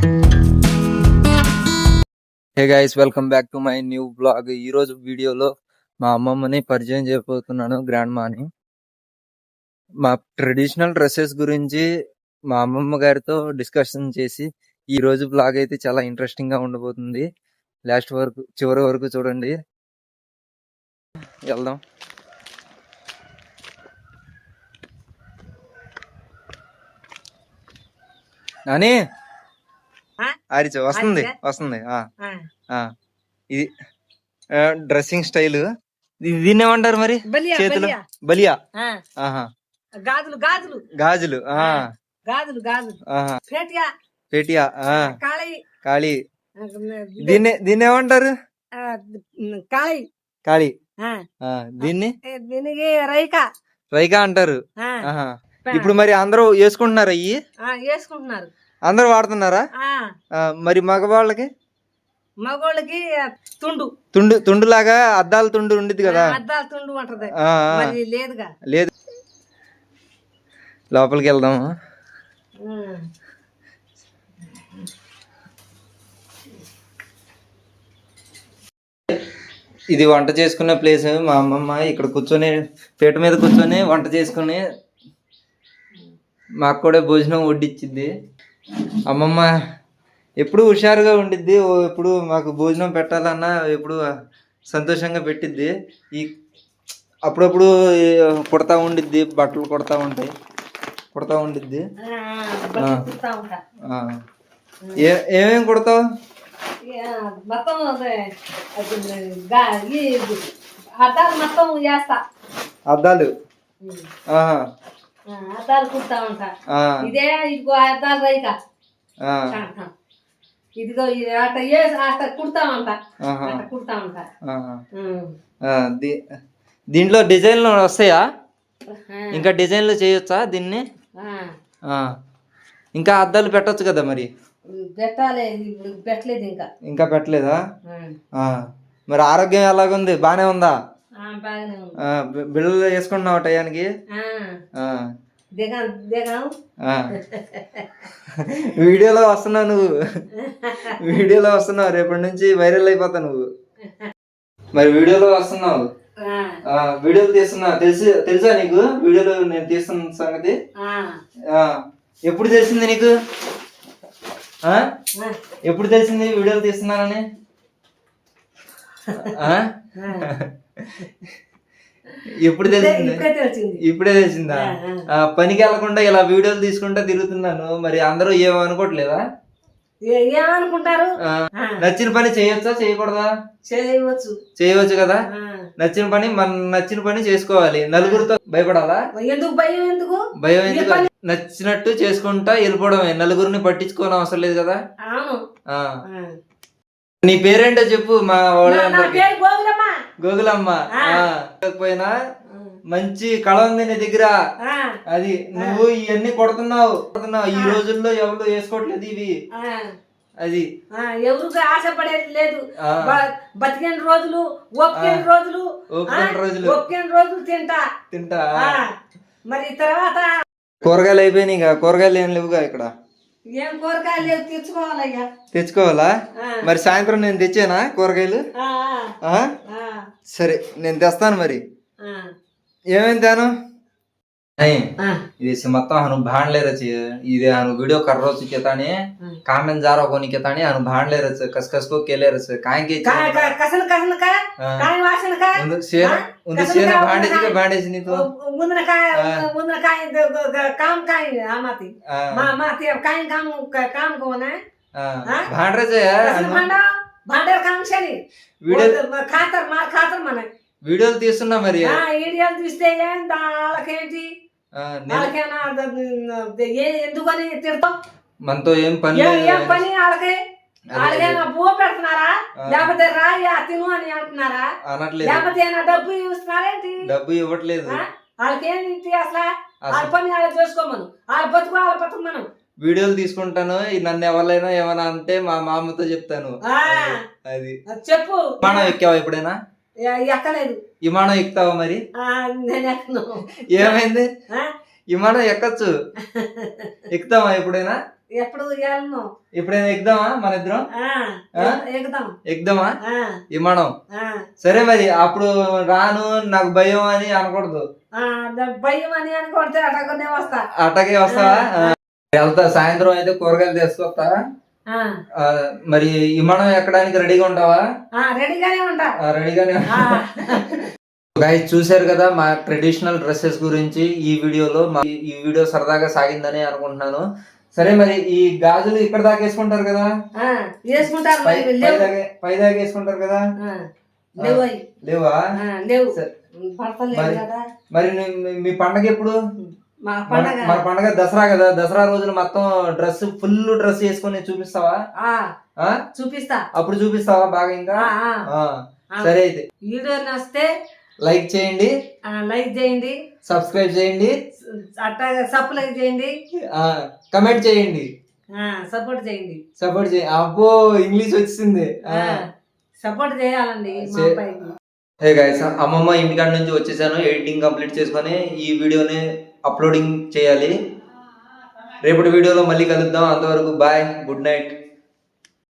Hey guys, welcome back to my new blog. ఈ రోజు వీడియోలో మా అమ్మమ్మని పరిచయం చేయబోతున్నాను, గ్రాండ్ మాని. మా ట్రెడిషనల్ డ్రెస్సెస్ గురించి మా అమ్మమ్మ గారితో డిస్కషన్ చేసి ఈ రోజు బ్లాగ్ అయితే చాలా ఇంట్రెస్టింగ్ గా ఉండబోతుంది. లాస్ట్ వరకు, చివరి వరకు చూడండి. వెళ్దాం. నాని ఆరిచ వస్తుంది వస్తుంది. ఇది డ్రెస్సింగ్ స్టైల్. దీన్ని ఏమంటారు మరి? చేతులు బలియా. గాజులు గాజులు గాజులు గాజులు గాజులు పేటియా కాళీ. దీన్ని ఏమంటారు? కాళీ కాళీ. దీన్ని రైకా అంటారు. ఇప్పుడు మరి అందరూ వేసుకుంటున్నారా? అయ్యి వేసుకుంటున్నారు, అందరూ వాడుతున్నారా? మరి మగవాళ్ళకి తుండు తుండు తుండులాగా అద్దాల తుండు ఉండేది కదా, అద్దాల తుండు ఉంటది. లేదుగా, లేదు. లోపలికి వెళ్దాము. ఇది వంట చేసుకునే ప్లేస్. మా అమ్మమ్మ ఇక్కడ కూర్చొని, పీట మీద కూర్చొని వంట చేసుకుని మాకు కూడా భోజనం వడ్డిచ్చింది. అమ్మమ్మ ఎప్పుడు హుషారుగా ఉండిద్ది. ఎప్పుడు మాకు భోజనం పెట్టాలన్నా ఎప్పుడు సంతోషంగా పెట్టిద్ది. ఈ అప్పుడప్పుడు కుడతా ఉండిద్ది, బట్టలు కుడతా ఉండిద్ది. ఏమేమి కుడతావు? మొత్తం మొత్తం చేస్తా. అద్దాలు అద్దాలు కుడతా ఉంటా. ఇదే ఇదిగో అద్దాలు రైక, ఇదిగో అట్ట కుడతా ఉంటా, కుడతా ఉంటా. దీంట్లో డిజైన్లు వస్తాయా? ఇంకా డిజైన్లు చేయొచ్చా దీన్ని? ఇంకా అద్దాలు పెట్టొచ్చు కదా మరి? పెట్టాలి, పెట్టలేదు. ఇంకా పెట్టలేదా? మరి ఆరోగ్యం ఎలాగుంది? బానే ఉందా? బిళ్ళలు వేసుకుంటున్నావు టయానికి? వీడియోలో వస్తున్నావు నువ్వు, వీడియోలో వస్తున్నావు. రేపటి నుంచి వైరల్ అయిపోతావు నువ్వు. మరి వీడియోలో వస్తున్నావు, వీడియోలు తీస్తున్నావు. తెలుసా నీకు వీడియోలో నేను తీస్తున్న సంగతి? ఎప్పుడు తెలిసింది నీకు? ఎప్పుడు తెలిసింది వీడియోలు తీస్తున్నానని? ఎప్పుడు తెలిసింది? ఇప్పుడే తెలిసిందా? పనికి వెళ్లకుండా ఇలా వీడియోలు తీసుకుంటా తిరుగుతున్నాను. మరి అందరూ ఏమనుకోవట్లేదా? ఏమనుకుంటారు? నచ్చిన పని చేయొచ్చా, చేయకూడదా? చేయవచ్చు కదా. నచ్చిన పని, మన నచ్చిన పని చేసుకోవాలి. నలుగురితో భయపడాలా? ఎందుకు భయం? భయం ఎందుకు? నచ్చినట్టు చేసుకుంటా వెళ్ళిపోవడమే. నలుగురిని పట్టించుకోని అవసరం లేదు కదా. నీ పేరేంటో చెప్పు. మా గోగులమ్మ. పోయినా మంచి కళ ఉంది నీ దగ్గర. అది నువ్వు ఇవన్నీ కొడుతున్నావు. ఈ రోజుల్లో ఎవరు వేసుకోవట్లేదు ఇవి. అది ఎవరికి ఆశపడేది లేదు. బతికిన రోజులు, ఒప్పిన రోజులు తింటా. మరి తర్వాత కూరగాయలు అయిపోయినాయి. కూరగాయలు ఏం లేవుగా ఇక్కడ. ఏం కూరగాయలు లేవు, తెచ్చుకోవాలా? మరి సాయంత్రం నేను తెచ్చానా కూరగాయలు? సరే, నేను తెస్తాను. మరి ఏమేమి తేను? ಇದು ಮತ್ತೆ ಅವನು ಬಾಣ್ಲೆ ರಚಿ ಇದೆ ಅವನು ವಿಡಿಯೋ कर रो के ताने काम में जा रहा कोनी के ताने ಅವನು ಬಾಣ್ಲೆ रच कस को केले रच काय के कसन का काय वासन का ಒಂದು ಸೇನೆ ಬಾಂಡೇಜ್ ನಿ तो ಮುಂದನ काय काम काय आमाती माती काय काम कोण आहे? भांडरच भांडर काम छनी వీడియో खातर మన వీడియోలు తీస్తున్నా. మరి వీడియోలు తీస్తే వాళ్ళకేంటి? ఎందుకని తిడతాం? మనతో ఏం పని? వాళ్ళకి వాళ్ళకైనా పువ్వు పెడుతున్నారా, లేకపోతే రాయి తిను అని అంటున్నారా? లేకపోతే డబ్బు ఇస్తున్నారేంటి? డబ్బు ఇవ్వట్లేదు. వాళ్ళకేంటి అసలు? వాళ్ళ పని వాళ్ళ చేసుకోమను, వాళ్ళ బతుకు మనం. వీడియోలు తీసుకుంటాను. నన్ను ఎవరైనా ఏమైనా అంటే మా మామతో చెప్తాను. అది చెప్పు. మనం ఎక్కావా ఎప్పుడైనా? ఎక్కలేదు. విమానం ఎక్కుతావా? మరి నేను ఎక్కను. ఏమైంది? విమానం ఎక్కచ్చు. ఎక్కుతామా ఎప్పుడైనా? ఎప్పుడు వెళ్ళను. ఎప్పుడైనా ఎక్కుదామా మన ఇద్దరం? ఎక్కుదాం. ఎక్కుదామా విమానం? సరే మరి అప్పుడు రాను నాకు భయం అని అనకూడదు. భయం అని అనుకుంటే అటకనే వస్తా. అటకే వస్తావా? వెళ్తా. సాయంత్రం అయితే కూరగాయలు తీసుకొస్తా. మరి విమానం ఎక్కడానికి రెడీగా ఉంటావా? రెడీగానే ఉంటా. రెడీగానే. గైస్ చూశారు కదా మా ట్రెడిషనల్ డ్రెస్సెస్ గురించి ఈ వీడియోలో. ఈ వీడియో సరదాగా సాగిందని అనుకుంటున్నాను. సరే మరి ఈ గాజులు ఇక్కడ దాకా వేసుకుంటారు కదా? వేసుకుంటారు. పై దాకా వేసుకుంటారు కదా? లేవా? మరి మీ పండగ ఎప్పుడు? మన పండగ దసరా కదా. దసరా రోజున మొత్తం ఫుల్ డ్రెస్ వేసుకొని చూపిస్తావా? చూపిస్తా. అప్పుడు చూపిస్తావా బాగా? ఇంకా సరే అయితే వీడియో నచ్చితే లైక్ చేయండి, సబ్స్క్రైబ్ చేయండి, సబ్స్క్రైబ్ చేయండి, కమెంట్ చేయండి, సపోర్ట్ చేయండి. అబ్బో ఇంగ్లీష్ వచ్చింది. సపోర్ట్ చేయాలండి. హే గైస్, అమ్మమ్మ ఇంటికాడ నుంచి వచ్చేసాను. ఎడిటింగ్ కంప్లీట్ చేసుకొని ఈ వీడియోని అప్లోడింగ్ చేయాలి. రేపటి వీడియోలో మళ్ళీ కలుద్దాం. అంతవరకు బాయ్, గుడ్ నైట్.